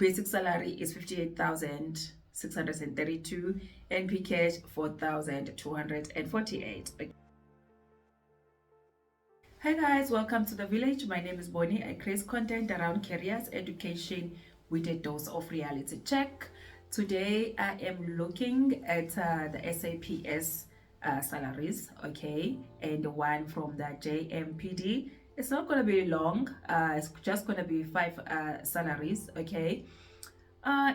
Basic salary is 58,632, NP cash 4,248. Hi guys, welcome to the village. My name is Boni. I create content around careers, education with a dose of reality check. Today I am looking at the SAPS salaries, okay, and one from the JMPD. It's not going to be long. It's just going to be 5 salaries, okay.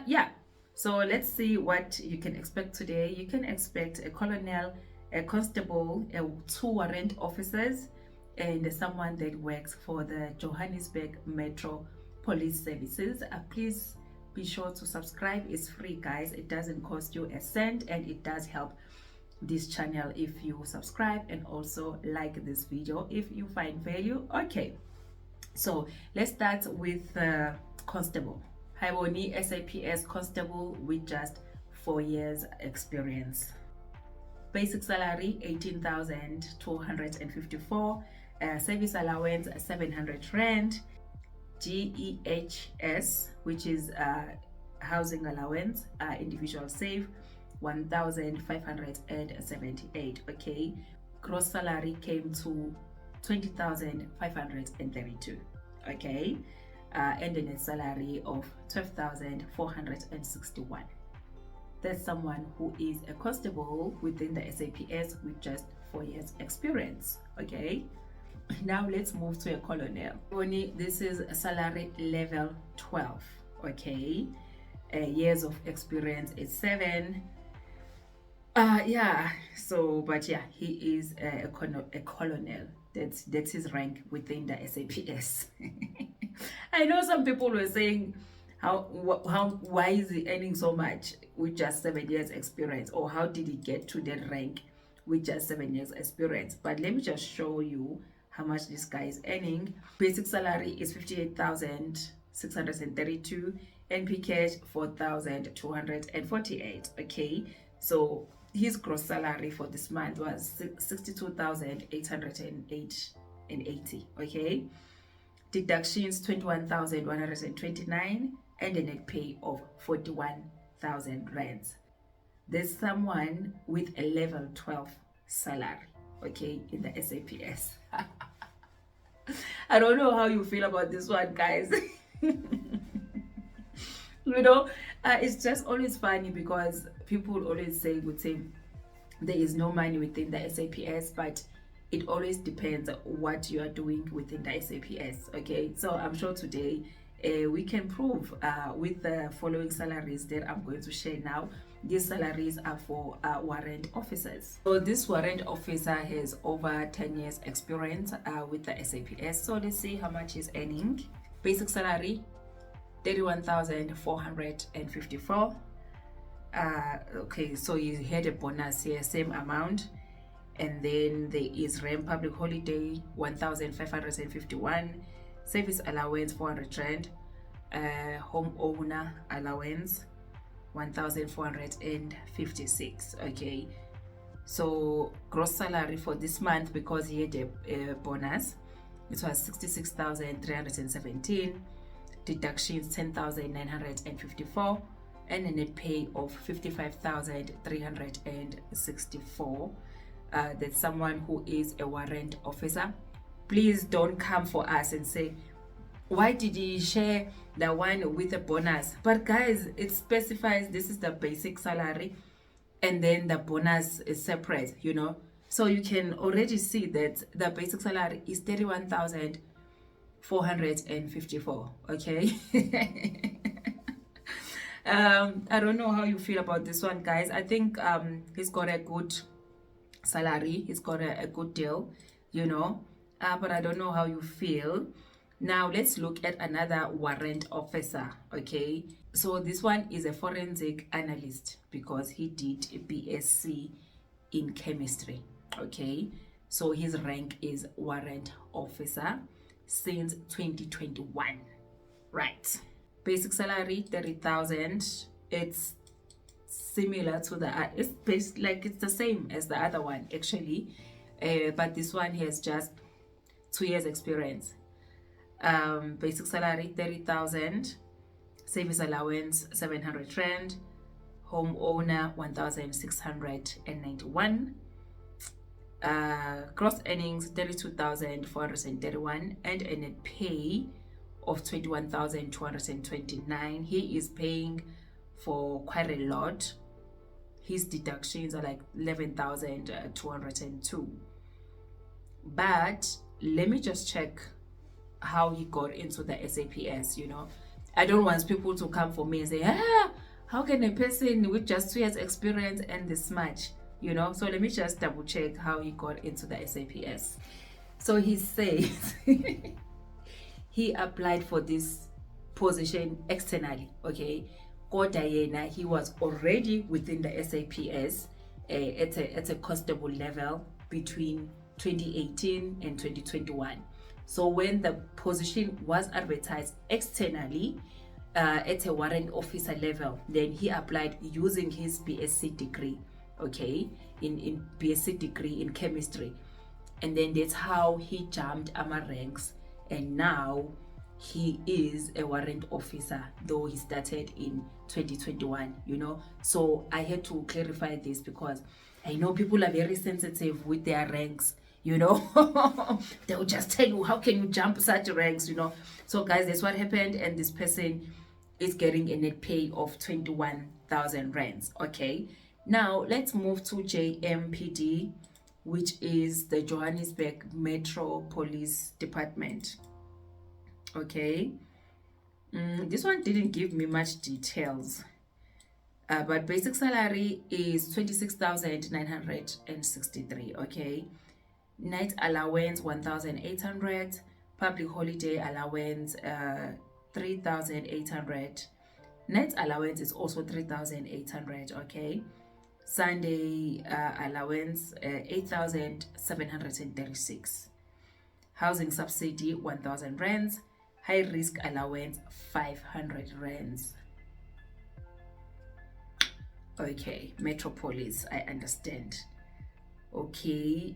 Yeah, so let's see what you can expect today. You can expect a colonel, a constable, 2 warrant officers, and someone that works for the Johannesburg Metro Police Services. Please be sure to subscribe. It's free, guys. It doesn't cost you a cent, and it does help this channel if you subscribe and also like this video if you find value. Okay, so let's start with constable. Hi Boni, SAPS constable with just 4 years experience. Basic salary 18,254, service allowance 700 rand, GEHS, which is housing allowance, individual save 1,578. okay, gross salary came to 20,532. okay, and a net salary of 12,461. That's someone who is a constable within the SAPS with just 4 years experience. Okay, now let's move to a colonel. This is a salary level 12. okay, years of experience is 7. Yeah, so but yeah, he is a colonel. That's his rank within the SAPS. I know some people were saying why is he earning so much with just 7 years experience, or how did he get to that rank with just 7 years experience? But let me just show you how much this guy is earning. Basic salary is 58,632, NP cash 4,248. okay, so his gross salary for this month was 62,880. okay, deductions 21,129, and a net pay of 41,000 rands. There's someone with a level 12 salary, okay, in the SAPS. I don't know how you feel about this one, guys. You know, it's just always funny because people always would say there is no money within the SAPS, but it always depends what you are doing within the SAPS. okay, so I'm sure today we can prove with the following salaries that I'm going to share now. These salaries are for warrant officers. So this warrant officer has over 10 years experience with the SAPS. So let's see how much he's earning. Basic salary 31,454. Okay, so he had a bonus here, same amount, and then there is rent public holiday 1,551, service allowance 400 rand, homeowner allowance 1,456. okay, so gross salary for this month, because he had a bonus, it was 66,317, deductions 10,954, and a net pay of 55,364. That's someone who is a warrant officer. Please don't come for us and say, why did he share the one with a bonus? But guys, it specifies this is the basic salary and then the bonus is separate, you know. So you can already see that the basic salary is 31,454. okay. I don't know how you feel about this one, guys. I think he's got a good salary, he's got a good deal, you know, but I don't know how you feel. Now let's look at another warrant officer. okay, so this one is a forensic analyst because he did a BSc in chemistry. okay, so his rank is warrant officer since 2021. right, basic salary 30,000. It's similar to the it's based like it's the same as the other one actually, but this one has just 2 years experience. Basic salary 30,000, Service allowance 700 rand, homeowner 1,691, gross earnings 32,431, and a net pay of 21,229. He is paying for quite a lot. His deductions are like 11,202. But let me just check how he got into the SAPS. I don't want people to come for me and say, how can a person with just 2 years experience earn this much? So let me just double check how he got into the SAPS. So he says he applied for this position externally, okay? Kodayena, he was already within the SAPS at a constable level between 2018 and 2021. So when the position was advertised externally at a warrant officer level, then he applied using his BSc degree, okay, in BSc degree in chemistry. And then that's how he jumped ranks, and now he is a warrant officer, though he started in 2021. So I had to clarify this because I know people are very sensitive with their ranks. They'll just tell you, how can you jump such ranks? So guys, that's what happened, and this person is getting a net pay of 21,000 rands. Okay, now let's move to JMPD, which is the Johannesburg Metro Police Department. Okay, this one didn't give me much details, but basic salary is 26,963. Okay, night allowance 1,800, public holiday allowance 3,800, night allowance is also 3,800. Okay, Sunday allowance 8,736, housing subsidy 1,000 rands, high risk allowance 500 rands. Okay, Metropolis, I understand. Okay,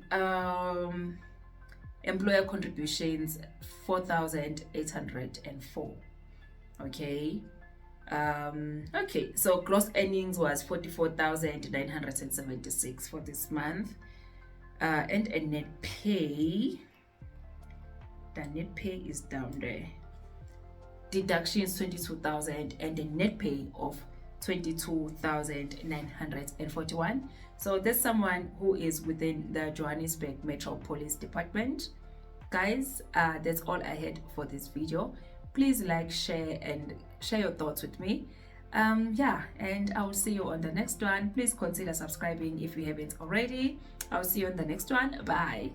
employer contributions 4,804. Okay, okay, so gross earnings was 44,976 for this month, and a net pay, the net pay is down there, deductions 22,000, and a net pay of 22,941. So there's someone who is within the Johannesburg Metro Police Department. Guys, that's all I had for this video. Please like, share, and share your thoughts with me. Yeah, and I will see you on the next one. Please consider subscribing if you haven't already. I'll see you on the next one. Bye.